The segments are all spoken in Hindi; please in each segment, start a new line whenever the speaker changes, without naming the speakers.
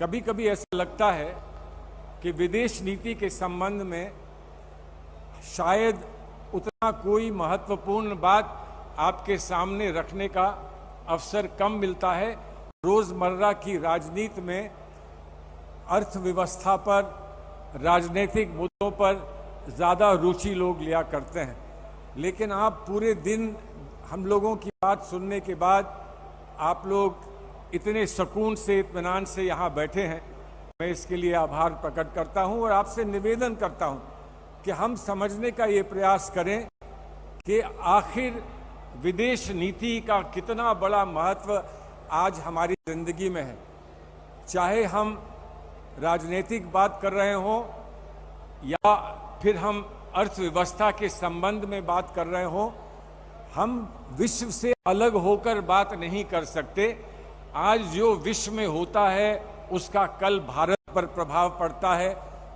कभी कभी ऐसा लगता है कि विदेश नीति के संबंध में शायद उतना कोई महत्वपूर्ण बात आपके सामने रखने का अवसर कम मिलता है। रोजमर्रा की राजनीति में अर्थव्यवस्था पर, राजनीतिक मुद्दों पर ज़्यादा रुचि लोग लिया करते हैं, लेकिन आप पूरे दिन हम लोगों की बात सुनने के बाद आप लोग इतने सुकून से, इत्मीनान से यहाँ बैठे हैं। मैं इसके लिए आभार प्रकट करता हूँ और आपसे निवेदन करता हूँ कि हम समझने का ये प्रयास करें कि आखिर विदेश नीति का कितना बड़ा महत्व आज हमारी जिंदगी में है। चाहे हम राजनीतिक बात कर रहे हों या फिर हम अर्थव्यवस्था के संबंध में बात कर रहे हों, हम विश्व से अलग होकर बात नहीं कर सकते। आज जो विश्व में होता है उसका कल भारत पर प्रभाव पड़ता है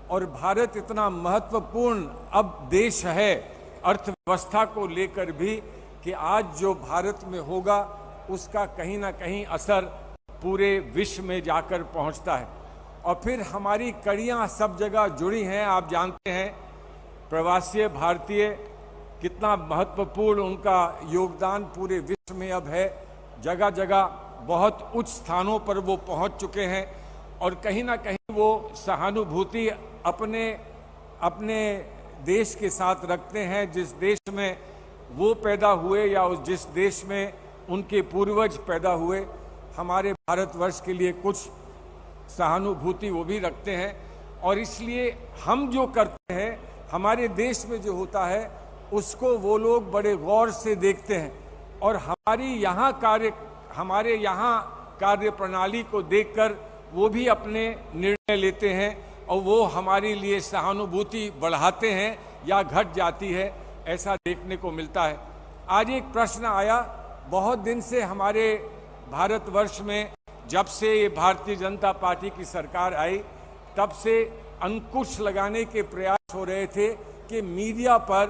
और भारत इतना महत्वपूर्ण अब देश है अर्थव्यवस्था को लेकर भी कि आज जो भारत में होगा उसका कहीं ना कहीं असर पूरे विश्व में जाकर पहुंचता है। और फिर हमारी कड़ियां सब जगह जुड़ी हैं। आप जानते हैं प्रवासी भारतीय कितना महत्वपूर्ण उनका योगदान पूरे विश्व में अब है। जगह जगह बहुत उच्च स्थानों पर वो पहुंच चुके हैं और कहीं ना कहीं वो सहानुभूति अपने अपने देश के साथ रखते हैं, जिस देश में वो पैदा हुए या जिस देश में उनके पूर्वज पैदा हुए। हमारे भारतवर्ष के लिए कुछ सहानुभूति वो भी रखते हैं और इसलिए हम जो करते हैं, हमारे देश में जो होता है उसको वो लोग बड़े गौर से देखते हैं और हमारे यहाँ कार्य प्रणाली को देखकर वो भी अपने निर्णय लेते हैं और वो हमारे लिए सहानुभूति बढ़ाते हैं या घट जाती है, ऐसा देखने को मिलता है। आज एक प्रश्न आया, बहुत दिन से हमारे भारतवर्ष में जब से ये भारतीय जनता पार्टी की सरकार आई तब से अंकुश लगाने के प्रयास हो रहे थे कि मीडिया पर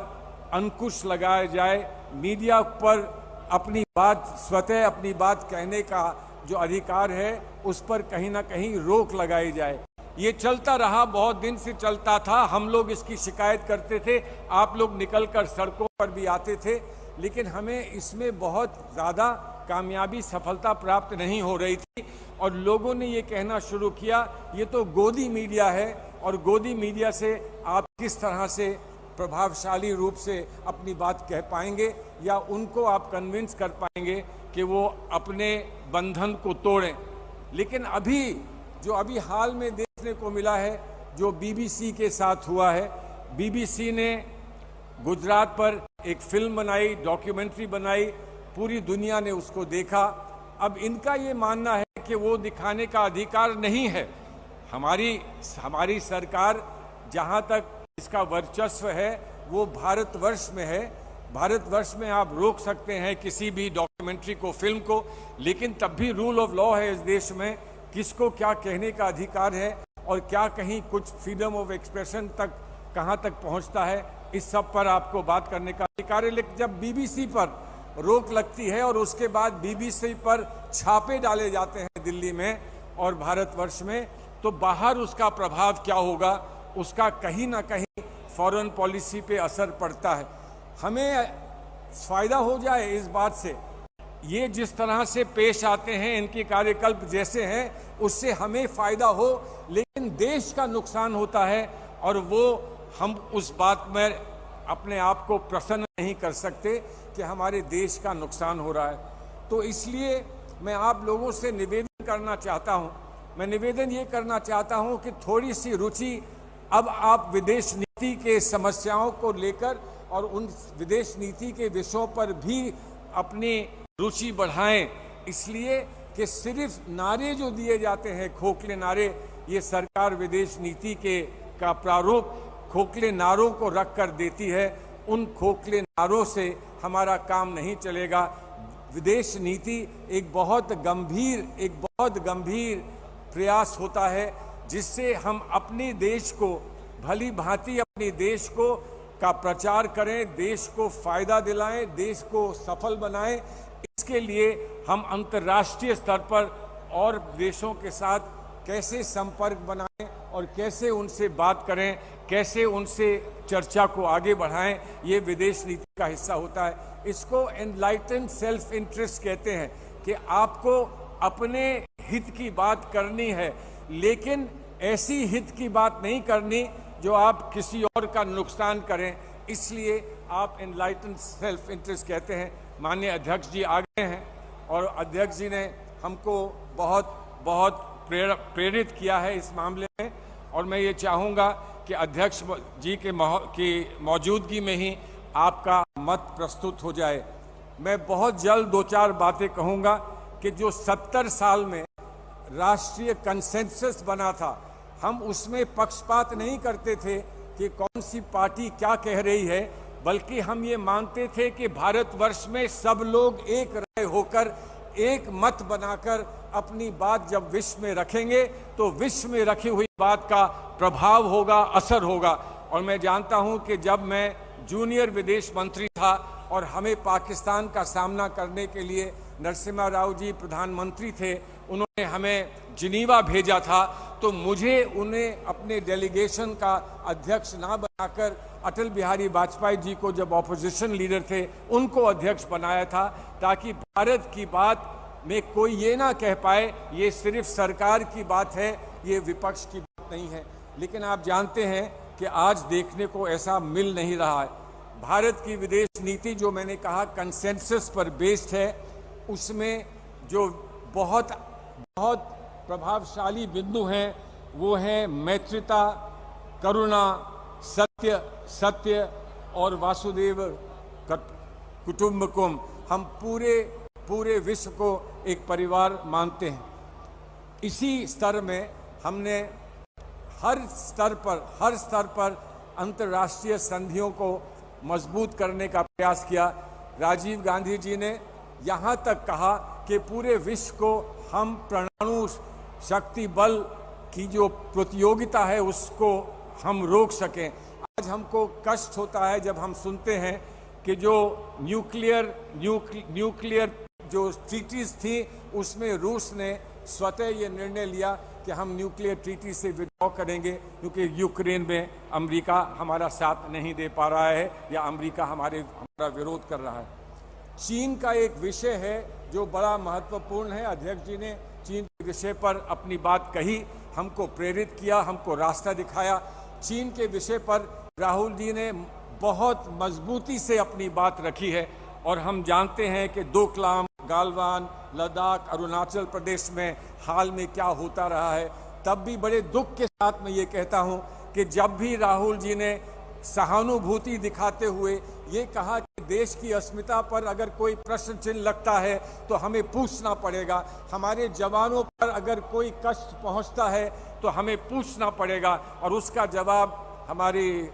अंकुश लगाया जाए, मीडिया पर अपनी बात स्वतः अपनी बात कहने का जो अधिकार है उस पर कहीं ना कहीं रोक लगाई जाए। ये चलता रहा, बहुत दिन से चलता था। हम लोग इसकी शिकायत करते थे, आप लोग निकलकर सड़कों पर भी आते थे, लेकिन हमें इसमें बहुत ज़्यादा कामयाबी, सफलता प्राप्त नहीं हो रही थी और लोगों ने ये कहना शुरू किया ये तो गोदी मीडिया है और गोदी मीडिया से आप किस तरह से प्रभावशाली रूप से अपनी बात कह पाएंगे या उनको आप कन्विंस कर पाएंगे कि वो अपने बंधन को तोड़ें। लेकिन अभी हाल में देखने को मिला है जो बीबीसी के साथ हुआ है। बीबीसी ने गुजरात पर एक फिल्म बनाई, डॉक्यूमेंट्री बनाई, पूरी दुनिया ने उसको देखा। अब इनका ये मानना है कि वो दिखाने का अधिकार नहीं है। हमारी सरकार जहाँ तक इसका वर्चस्व है वो भारतवर्ष में है। भारतवर्ष में आप रोक सकते हैं किसी भी डॉक्यूमेंट्री को, फिल्म को, लेकिन तब भी रूल ऑफ लॉ है इस देश में, किसको क्या कहने का अधिकार है और क्या कहीं कुछ फ्रीडम ऑफ एक्सप्रेशन तक कहाँ तक पहुँचता है, इस सब पर आपको बात करने का अधिकार है। लेकिन जब बीबीसी पर रोक लगती है और उसके बाद बीबीसी पर छापे डाले जाते हैं दिल्ली में और भारतवर्ष में, तो बाहर उसका प्रभाव क्या होगा, उसका कहीं ना कहीं फॉरेन पॉलिसी पे असर पड़ता है। हमें फायदा हो जाए इस बात से, ये जिस तरह से पेश आते हैं, इनके कार्यकल्प जैसे हैं, उससे हमें फायदा हो, लेकिन देश का नुकसान होता है और वो हम उस बात में अपने आप को प्रसन्न नहीं कर सकते कि हमारे देश का नुकसान हो रहा है। तो इसलिए मैं आप लोगों से निवेदन करना चाहता हूँ, मैं निवेदन ये करना चाहता हूँ कि थोड़ी सी रुचि अब आप विदेश नीति के समस्याओं को लेकर और उन विदेश नीति के विषयों पर भी अपनी रुचि बढ़ाएं, इसलिए कि सिर्फ नारे जो दिए जाते हैं, खोखले नारे, ये सरकार विदेश नीति का प्रारूप खोखले नारों को रख कर देती है। उन खोखले नारों से हमारा काम नहीं चलेगा। विदेश नीति एक बहुत गंभीर प्रयास होता है जिससे हम अपने देश को भली भांति अपने देश को का प्रचार करें, देश को फायदा दिलाएं, देश को सफल बनाएं। इसके लिए हम अंतर्राष्ट्रीय स्तर पर और देशों के साथ कैसे संपर्क बनाएं और कैसे उनसे बात करें, कैसे उनसे चर्चा को आगे बढ़ाएं, ये विदेश नीति का हिस्सा होता है। इसको एनलाइटन सेल्फ इंटरेस्ट कहते हैं कि आपको अपने हित की बात करनी है, लेकिन ऐसी हित की बात नहीं करनी जो आप किसी और का नुकसान करें, इसलिए आप एनलाइटन सेल्फ इंटरेस्ट कहते हैं। माननीय अध्यक्ष जी आ गए हैं और अध्यक्ष जी ने हमको बहुत बहुत प्रेरित किया है इस मामले में, और मैं ये चाहूँगा कि अध्यक्ष जी की मौजूदगी में ही आपका मत प्रस्तुत हो जाए। मैं बहुत जल्द 2-4 बातें कहूँगा कि जो 70 साल में राष्ट्रीय कंसेंसस बना था, हम उसमें पक्षपात नहीं करते थे कि कौन सी पार्टी क्या कह रही है, बल्कि हम ये मानते थे कि भारतवर्ष में सब लोग एक राय होकर एक मत बनाकर अपनी बात जब विश्व में रखेंगे तो विश्व में रखी हुई बात का प्रभाव होगा, असर होगा। और मैं जानता हूं कि जब मैं जूनियर विदेश मंत्री था और हमें पाकिस्तान का सामना करने के लिए नरसिम्हा राव जी प्रधानमंत्री थे, उन्होंने हमें जिनीवा भेजा था, तो मुझे उन्हें अपने डेलीगेशन का अध्यक्ष ना बनाकर अटल बिहारी वाजपेयी जी को, जब ऑपोजिशन लीडर थे, उनको अध्यक्ष बनाया था, ताकि भारत की बात में कोई ये ना कह पाए ये सिर्फ सरकार की बात है, ये विपक्ष की बात नहीं है। लेकिन आप जानते हैं कि आज देखने को ऐसा मिल नहीं रहा है। भारत की विदेश नीति, जो मैंने कहा कंसेंसस पर बेस्ड है, उसमें जो बहुत बहुत प्रभावशाली बिंदु हैं वो हैं मैत्रिता, करुणा, सत्य और वासुदेव कुटुंबकम। हम पूरे विश्व को एक परिवार मानते हैं। इसी स्तर में हमने हर स्तर पर अंतर्राष्ट्रीय संधियों को मजबूत करने का प्रयास किया। राजीव गांधी जी ने यहाँ तक कहा कि पूरे विश्व को हम परमाणु शक्ति बल की जो प्रतियोगिता है उसको हम रोक सकें। आज हमको कष्ट होता है जब हम सुनते हैं कि जो न्यूक्लियर जो ट्रीटीज थी उसमें रूस ने स्वतः ये निर्णय लिया कि हम न्यूक्लियर ट्रीटी से विड्रॉ करेंगे, क्योंकि यूक्रेन में अमेरिका हमारा साथ नहीं दे पा रहा है या अमेरिका हमारा विरोध कर रहा है। चीन का एक विषय है जो बड़ा महत्वपूर्ण है। अध्यक्ष जी ने चीन के विषय पर अपनी बात कही, हमको प्रेरित किया, हमको रास्ता दिखाया। चीन के विषय पर राहुल जी ने बहुत मजबूती से अपनी बात रखी है, और हम जानते हैं कि डोकलाम, गालवान, लद्दाख, अरुणाचल प्रदेश में हाल में क्या होता रहा है। तब भी बड़े दुख के साथ मैं ये कहता हूँ कि जब भी राहुल जी ने सहानुभूति दिखाते हुए ये कहा कि देश की अस्मिता पर अगर कोई प्रश्न चिन्ह लगता है तो हमें पूछना पड़ेगा, हमारे जवानों पर अगर कोई कष्ट पहुंचता है तो हमें पूछना पड़ेगा, और उसका जवाब हमारी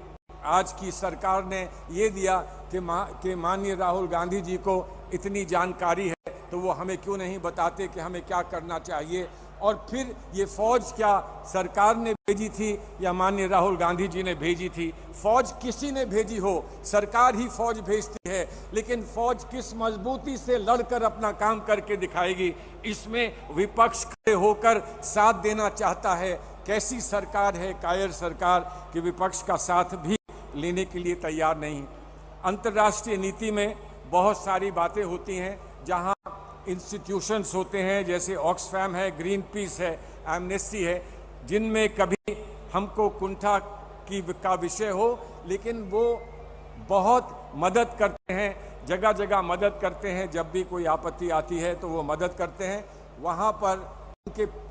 आज की सरकार ने ये दिया कि माननीय राहुल गांधी जी को इतनी जानकारी है तो वो हमें क्यों नहीं बताते कि हमें क्या करना चाहिए। और फिर ये फौज क्या सरकार ने भेजी थी या माननीय राहुल गांधी जी ने भेजी थी? फौज किसी ने भेजी हो, सरकार ही फौज भेजती है, लेकिन फौज किस मजबूती से लड़कर अपना काम करके दिखाएगी, इसमें विपक्ष खड़े होकर साथ देना चाहता है। कैसी सरकार है, कायर सरकार, कि विपक्ष का साथ भी लेने के लिए तैयार नहीं। अंतर्राष्ट्रीय नीति में बहुत सारी बातें होती हैं, जहां इंस्टीट्यूशंस होते हैं, जैसे ऑक्सफैम है, ग्रीन पीस है, एमनेस्टी है, जिनमें कभी हमको कुंठा का विषय हो, लेकिन वो बहुत मदद करते हैं, जगह जगह मदद करते हैं। जब भी कोई आपत्ति आती है तो वो मदद करते हैं। वहाँ पर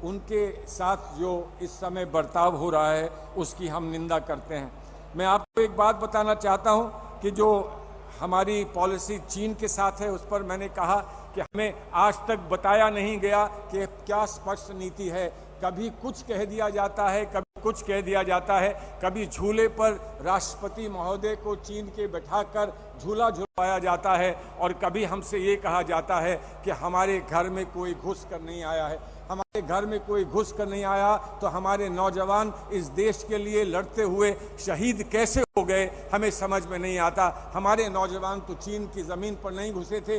उनके साथ जो इस समय बर्ताव हो रहा है उसकी हम निंदा करते हैं। मैं आपको एक बात बताना चाहता हूं कि जो हमारी पॉलिसी चीन के साथ है उस पर मैंने कहा कि हमें आज तक बताया नहीं गया कि क्या स्पष्ट नीति है। कभी कुछ कह दिया जाता है, कभी कुछ कह दिया जाता है, कभी झूले पर राष्ट्रपति महोदय को चीन के बैठाकर झूला झुलवाया जाता है, और कभी हमसे ये कहा जाता है कि हमारे घर में कोई घुस कर नहीं आया है। हमारे घर में कोई घुस कर नहीं आया तो हमारे नौजवान इस देश के लिए लड़ते हुए शहीद कैसे हो गए, हमें समझ में नहीं आता। हमारे नौजवान तो चीन की ज़मीन पर नहीं घुसे थे,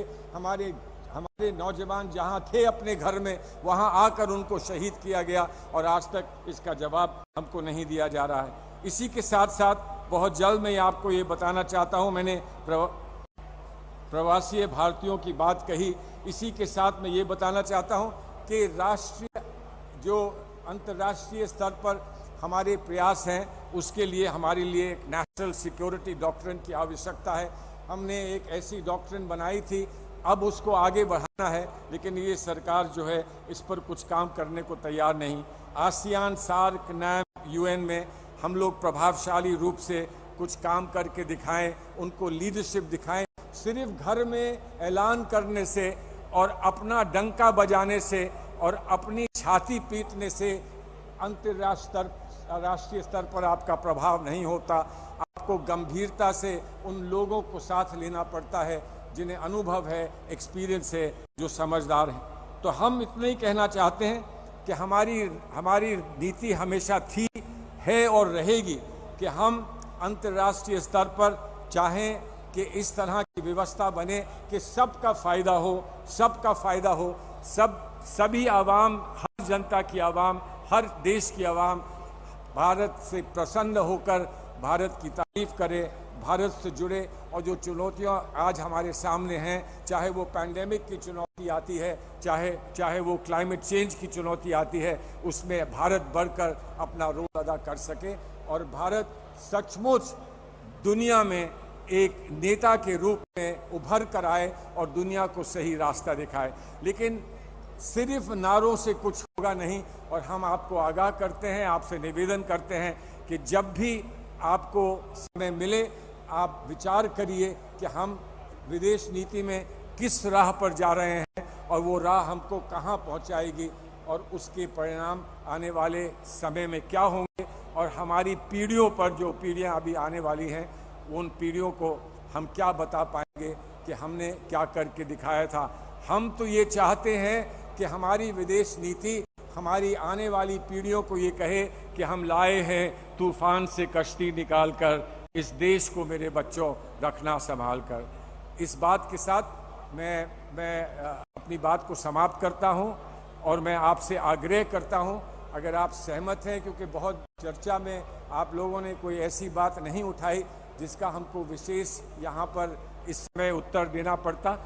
हमारे नौजवान जहां थे अपने घर में, वहां आकर उनको शहीद किया गया और आज तक इसका जवाब हमको नहीं दिया जा रहा है। इसी के साथ साथ बहुत जल्द मैं आपको ये बताना चाहता हूं, मैंने प्रवासी भारतीयों की बात कही, इसी के साथ मैं ये बताना चाहता हूं कि अंतर्राष्ट्रीय स्तर पर हमारे प्रयास हैं, उसके लिए हमारे लिए एक नेशनल सिक्योरिटी डॉक्ट्रिन की आवश्यकता है। हमने एक ऐसी डॉक्ट्रिन बनाई थी, अब उसको आगे बढ़ाना है, लेकिन ये सरकार जो है इस पर कुछ काम करने को तैयार नहीं। आसियान, सार्क, नैम, यूएन में हम लोग प्रभावशाली रूप से कुछ काम करके दिखाएं, उनको लीडरशिप दिखाएं। सिर्फ घर में ऐलान करने से और अपना डंका बजाने से और अपनी छाती पीटने से अंतर्राष्ट्रीय स्तर पर आपका प्रभाव नहीं होता। आपको गंभीरता से उन लोगों को साथ लेना पड़ता है जिन्हें अनुभव है, एक्सपीरियंस है, जो समझदार हैं। तो हम इतना ही कहना चाहते हैं कि हमारी नीति हमेशा थी, है और रहेगी कि हम अंतर्राष्ट्रीय स्तर पर चाहें कि इस तरह की व्यवस्था बने कि सबका फ़ायदा हो, सभी आवाम, हर जनता की आवाम, हर देश की आवाम भारत से प्रसन्न होकर भारत की तारीफ करे, भारत से जुड़े। और जो चुनौतियां आज हमारे सामने हैं, चाहे वो पैंडेमिक की चुनौती आती है, चाहे वो क्लाइमेट चेंज की चुनौती आती है, उसमें भारत बढ़कर अपना रोल अदा कर सके और भारत सचमुच दुनिया में एक नेता के रूप में उभर कर आए और दुनिया को सही रास्ता दिखाए। लेकिन सिर्फ नारों से कुछ होगा नहीं, और हम आपको आगाह करते हैं, आपसे निवेदन करते हैं कि जब भी आपको समय मिले, आप विचार करिए कि हम विदेश नीति में किस राह पर जा रहे हैं और वो राह हमको कहाँ पहुँचाएगी और उसके परिणाम आने वाले समय में क्या होंगे, और हमारी पीढ़ियों पर, जो पीढ़ियाँ अभी आने वाली हैं, उन पीढ़ियों को हम क्या बता पाएंगे कि हमने क्या करके दिखाया था। हम तो ये चाहते हैं कि हमारी विदेश नीति हमारी आने वाली पीढ़ियों को ये कहे कि हम लाए हैं तूफान से कश्ती निकाल कर, इस देश को मेरे बच्चों रखना संभाल कर। इस बात के साथ मैं अपनी बात को समाप्त करता हूं और मैं आपसे आग्रह करता हूं, अगर आप सहमत हैं, क्योंकि बहुत चर्चा में आप लोगों ने कोई ऐसी बात नहीं उठाई जिसका हमको विशेष यहाँ पर इस समय उत्तर देना पड़ता।